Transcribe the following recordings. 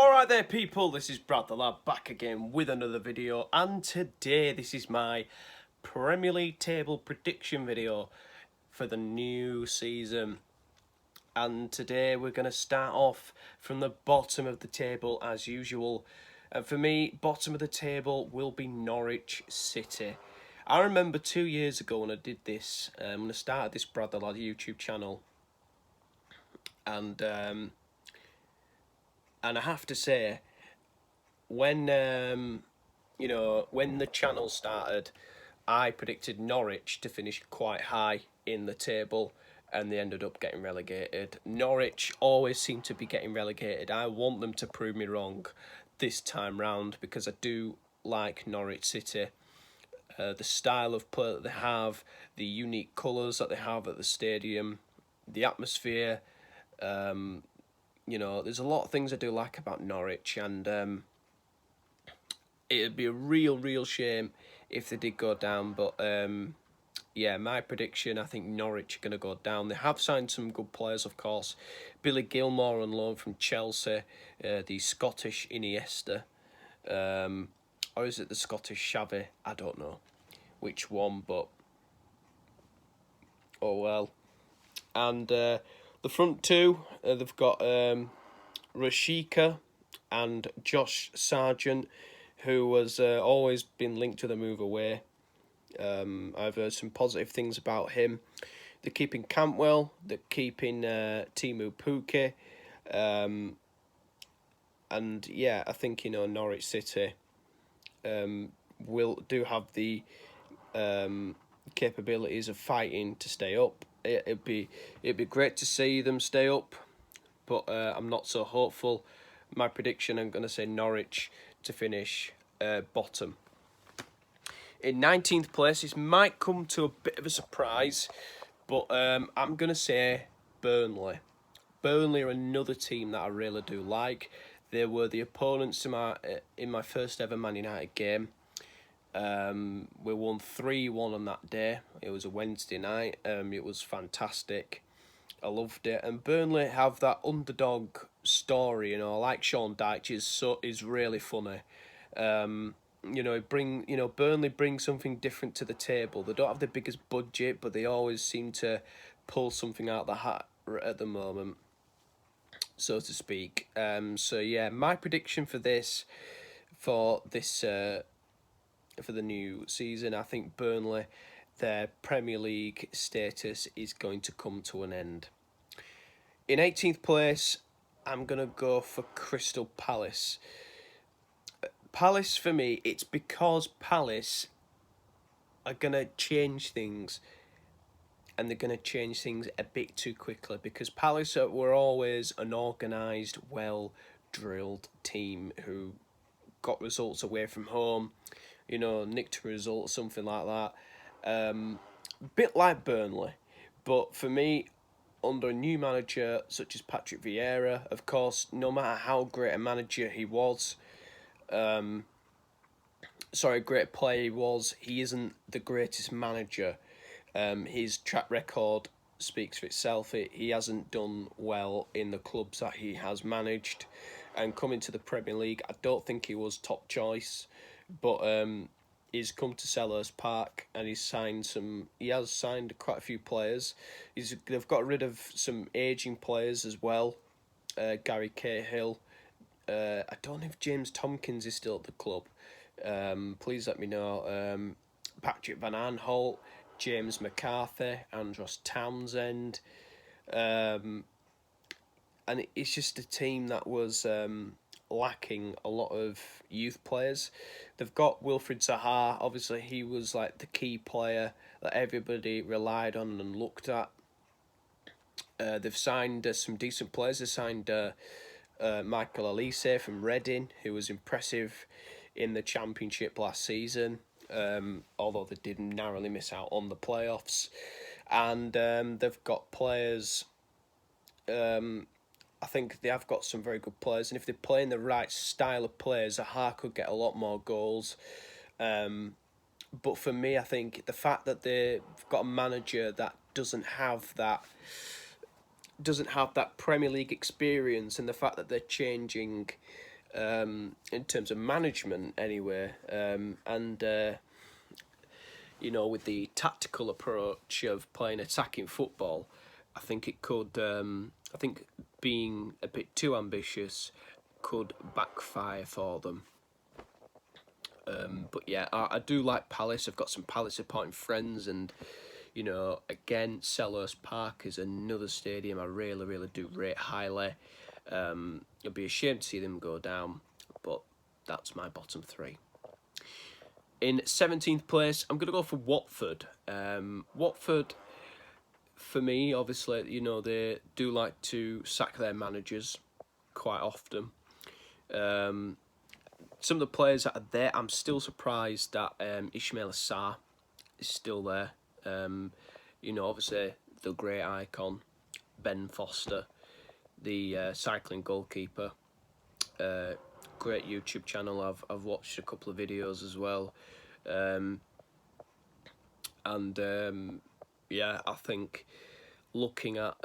Alright there people, this is Brad the Lad back again with another video, and today this is my Premier League table prediction video for the new season. And today we're going to start off from the bottom of the table as usual. And for me, bottom of the table will be Norwich City. I remember 2 years ago when I did this, when I started this Brad the Lad YouTube channel, and I have to say, when when the channel started, I predicted Norwich to finish quite high in the table, and they ended up getting relegated. Norwich always seem to be getting relegated. I want them to prove me wrong this time round, because I do like Norwich City. The style of play that they have, the unique colours that they have at the stadium, the atmosphere. There's a lot of things I do like about Norwich, and it'd be a real shame if they did go down. But yeah, my prediction, I think Norwich are going to go down. They have signed some good players, of course. Billy Gilmore on loan from Chelsea, the Scottish Iniesta, or is it the Scottish Xavi? I don't know which one, but oh well. And the front two, they've got Rashika and Josh Sargent, who has always been linked to the move away. I've heard some positive things about him. They're keeping Cantwell, they're keeping Timu Puke. And yeah, I think, Norwich City will have the capabilities of fighting to stay up. It'd be great to see them stay up, but I'm not so hopeful. My prediction, I'm going to say Norwich to finish bottom. In 19th place, this might come to a bit of a surprise, but I'm going to say Burnley. Burnley are another team that I really do like. They were the opponents to in my first ever Man United game. We won 3-1 on that day. It was a Wednesday night. It was fantastic. I loved it. And Burnley have that underdog story, like Sean Dyche is really funny. Burnley bring something different to the table. They don't have the biggest budget, but they always seem to pull something out of the hat at the moment, so to speak. So yeah, my prediction for the new season, I think Burnley, their Premier League status is going to come to an end. In 18th place, I'm going to go for Crystal Palace. Palace, for me, it's because Palace are going to change things, and they're going to change things a bit too quickly, because Palace were always an organised, well-drilled team who got results away from home, nicked a result, something like that. Bit like Burnley. But for me, under a new manager such as Patrick Vieira, of course, no matter how great a manager he was, great player he was, he isn't the greatest manager. His track record speaks for itself. He hasn't done well in the clubs that he has managed, and coming to the Premier League, I don't think he was top choice. But he's come to Selhurst Park, and he has signed quite a few players. They've got rid of some ageing players as well. Gary Cahill. I don't know if James Tompkins is still at the club. Please let me know. Patrick Van Aanholt, James McCarthy, Andros Townsend. And it's just a team that was lacking a lot of youth players. They've got Wilfried Zaha. Obviously, he was like the key player that everybody relied on and looked at. They've signed some decent players. They signed Michael Olise from Reading, who was impressive in the Championship last season, although they did narrowly miss out on the playoffs. And they've got players. I think they have got some very good players, and if they're playing the right style of players, Zaha could get a lot more goals. But for me, I think the fact that they've got a manager that doesn't have that Premier League experience, and the fact that they're changing in terms of management anyway. With the tactical approach of playing attacking football, I think it could. I think being a bit too ambitious could backfire for them. But yeah, I do like Palace. I've got some Palace supporting friends, and again, Selhurst Park is another stadium I really, really do rate highly. It'd be a shame to see them go down, but that's my bottom three. In 17th place, I'm going to go for Watford. Watford, for me, obviously, they do like to sack their managers quite often. Some of the players that are there, I'm still surprised that Ismail Assar is still there. Obviously, the great icon, Ben Foster, the cycling goalkeeper. Great YouTube channel. I've watched a couple of videos as well. I think looking at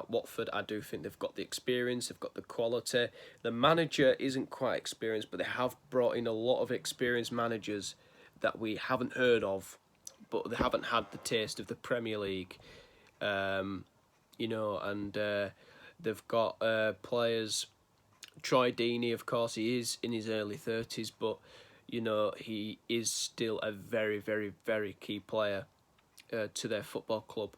Watford, I do think they've got the experience, they've got the quality. The manager isn't quite experienced, but they have brought in a lot of experienced managers that we haven't heard of, but they haven't had the taste of the Premier League. They've got players. Troy Deeney, of course, he is in his early 30s, but he is still a very, very, very key player to their football club.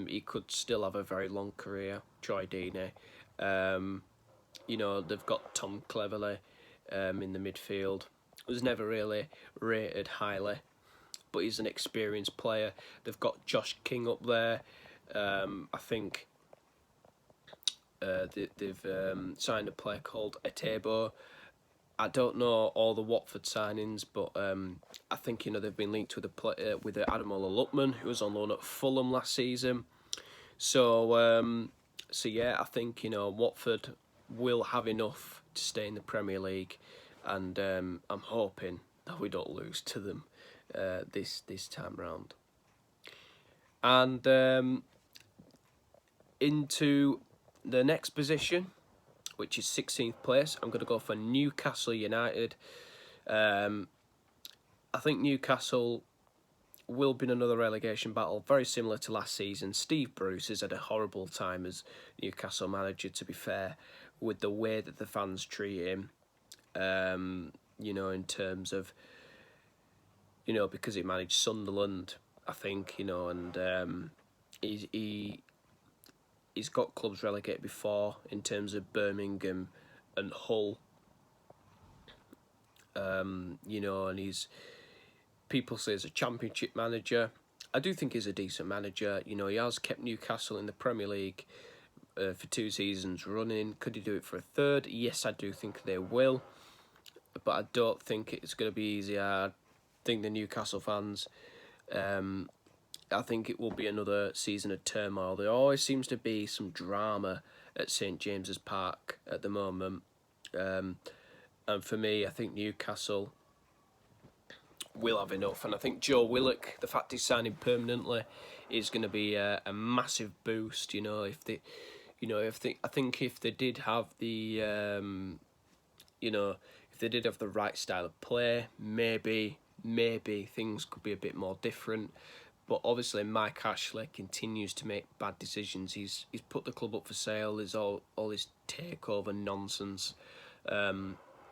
He could still have a very long career, Troy Deeney. They've got Tom Cleverley in the midfield. Was never really rated highly, but he's an experienced player. They've got Josh King up there. I think they've signed a player called Etebo. I don't know all the Watford signings, but I think they've been linked with Ademola Lookman, who was on loan at Fulham last season. So yeah, I think Watford will have enough to stay in the Premier League, and I'm hoping that we don't lose to them this time round. And into the next position, which is 16th place, I'm going to go for Newcastle United. I think Newcastle will be in another relegation battle, very similar to last season. Steve Bruce has had a horrible time as Newcastle manager, to be fair, with the way that the fans treat him. In terms of, because he managed Sunderland, I think, and he's got clubs relegated before in terms of Birmingham and Hull. And people say he's a championship manager. I do think he's a decent manager. He has kept Newcastle in the Premier League for 2 seasons running. Could he do it for a third? Yes, I do think they will. But I don't think it's going to be easy. I think the Newcastle fans, I think it will be another season of turmoil. There always seems to be some drama at St James's Park at the moment. And for me, I think Newcastle will have enough. And I think Joe Willock, the fact he's signing permanently, is going to be a massive boost. I think if they did have the, if they did have the right style of play, maybe things could be a bit more different. But obviously, Mike Ashley continues to make bad decisions. He's put the club up for sale. There's all this takeover nonsense.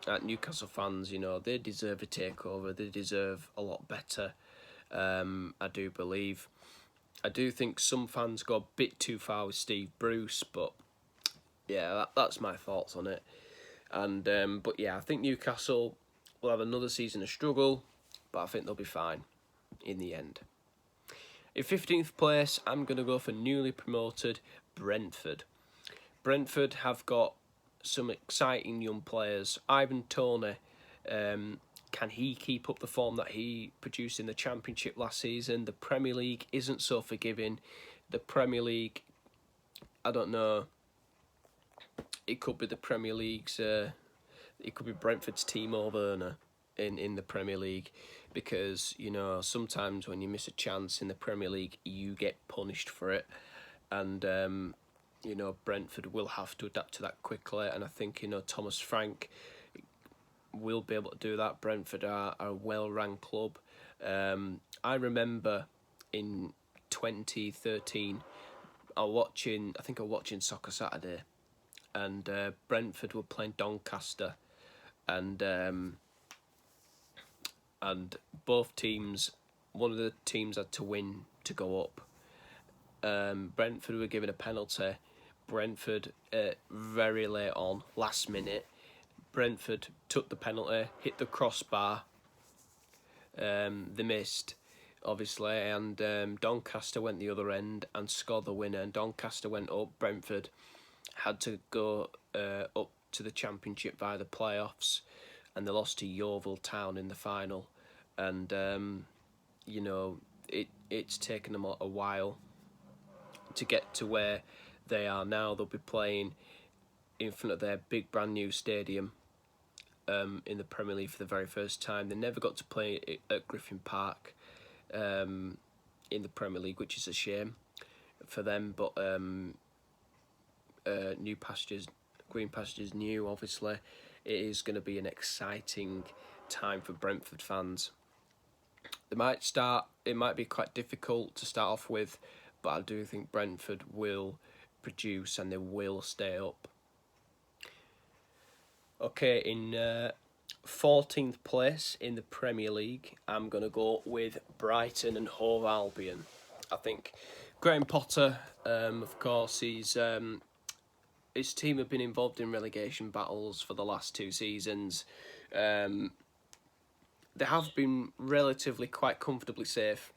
At Newcastle fans, they deserve a takeover. They deserve a lot better. I do believe. I do think some fans go a bit too far with Steve Bruce, but yeah, that's my thoughts on it. And but yeah, I think Newcastle will have another season of struggle, but I think they'll be fine in the end. In 15th place, I'm going to go for newly promoted Brentford. Brentford have got some exciting young players. Ivan Toney, can he keep up the form that he produced in the Championship last season? The Premier League isn't so forgiving. The Premier League, I don't know. It could be the Premier League's. It could be Brentford's Timo Werner in the Premier League, because sometimes when you miss a chance in the Premier League, you get punished for it, and Brentford will have to adapt to that quickly, and I think Thomas Frank will be able to do that. Brentford are a well-run club. I remember in 2013, I was watching Soccer Saturday, and Brentford were playing Doncaster, and both teams, one of the teams had to win to go up. Brentford were given a penalty. Brentford, very late on, last minute, Brentford took the penalty, hit the crossbar. They missed, obviously, and Doncaster went the other end and scored the winner. And Doncaster went up. Brentford had to go up to the Championship via the playoffs, and they lost to Yeovil Town in the final. And it's taken them a while to get to where they are now. They'll be playing in front of their big brand new stadium in the Premier League for the very first time. They never got to play at Griffin Park in the Premier League, which is a shame for them. But green pastures new, obviously. It is going to be an exciting time for Brentford fans. It might be quite difficult to start off with, but I do think Brentford will produce and they will stay up. Okay, in 14th place in the Premier League, I'm going to go with Brighton and Hove Albion. I think Graham Potter, of course, his team have been involved in relegation battles for the last 2 seasons. They have been relatively quite comfortably safe,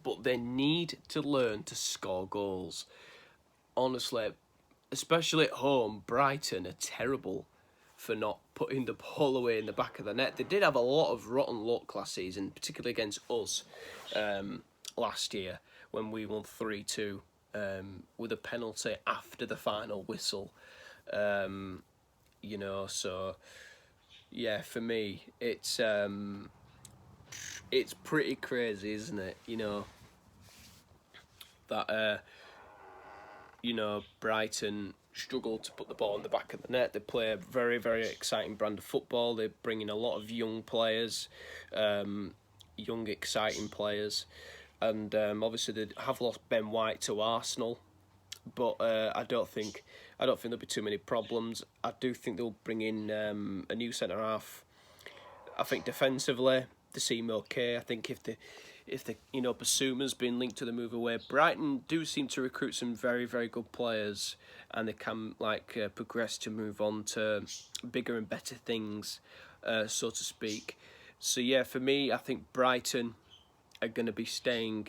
but they need to learn to score goals. Honestly, especially at home, Brighton are terrible for not putting the ball away in the back of the net. They did have a lot of rotten luck last season, particularly against us last year when we won 3-2 with a penalty after the final whistle. So yeah, for me, it's pretty crazy, isn't it? That Brighton struggle to put the ball in the back of the net. They play a very, very exciting brand of football. They bring in a lot of young players, young, exciting players. And obviously they have lost Ben White to Arsenal, but I don't think there'll be too many problems. I do think they'll bring in a new centre half. I think defensively they seem okay. I think if the Basuma's been linked to the move away, Brighton do seem to recruit some very, very good players, and they can progress to move on to bigger and better things, so to speak. So yeah, for me, I think Brighton are going to be staying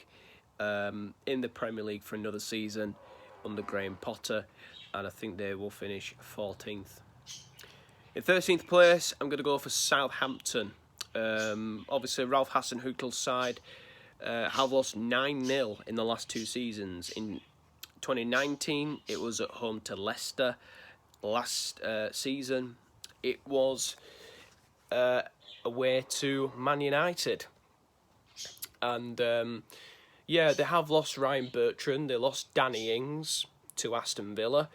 in the Premier League for another season under Graham Potter, and I think they will finish 14th. In 13th place, I'm going to go for Southampton. Obviously, Ralph Hasenhüttl's side have lost 9-0 in the last 2 seasons. In 2019, it was at home to Leicester. Last season, it was away to Man United. And they have lost Ryan Bertrand. They lost Danny Ings to Aston Villa.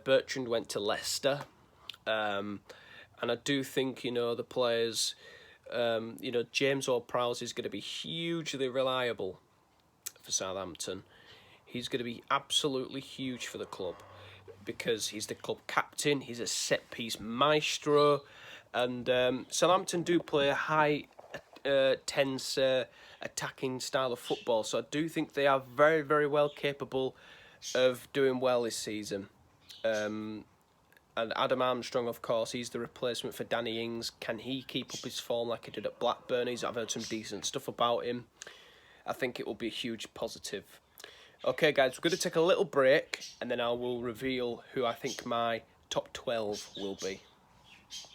Bertrand went to Leicester. And I do think, the players, James Ward-Prowse is going to be hugely reliable for Southampton. He's going to be absolutely huge for the club because he's the club captain. He's a set-piece maestro. And Southampton do play a high, tense, attacking style of football. So I do think they are very, very well capable of doing well this season. And Adam Armstrong, of course, he's the replacement for Danny Ings. Can he keep up his form like he did at Blackburn? I've heard some decent stuff about him. I think it will be a huge positive. Okay, guys, we're going to take a little break, and then I will reveal who I think my top 12 will be.